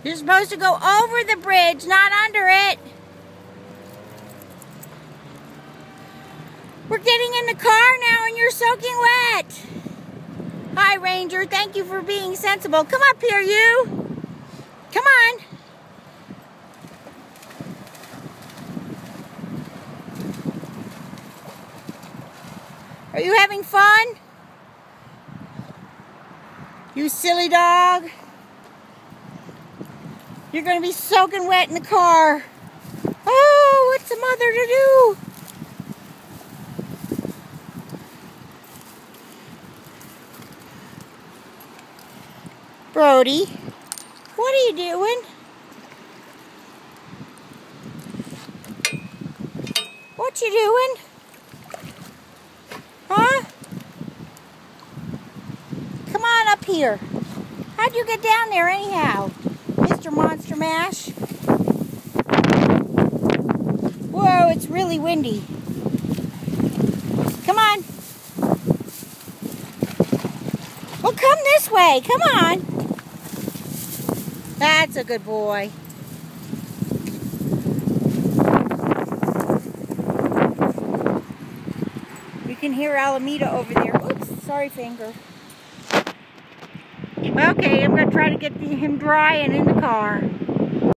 You're supposed to go over the bridge, not under it. We're getting in the car now and you're soaking wet. Hi, Ranger. Thank you for being sensible. Come up here, you. Come on. Are you having fun? You silly dog. You're going to be soaking wet in the car. Oh, what's the mother to do? Brody, what are you doing? What you doing? Huh? Come on up here. How'd you get down there anyhow, Mr. Monster Mash? Whoa, it's really windy. Come on. Well, come this way. Come on. That's a good boy. You can hear Alameda over there. Oops, sorry, finger. Okay, I'm going to try to get him dry and in the car.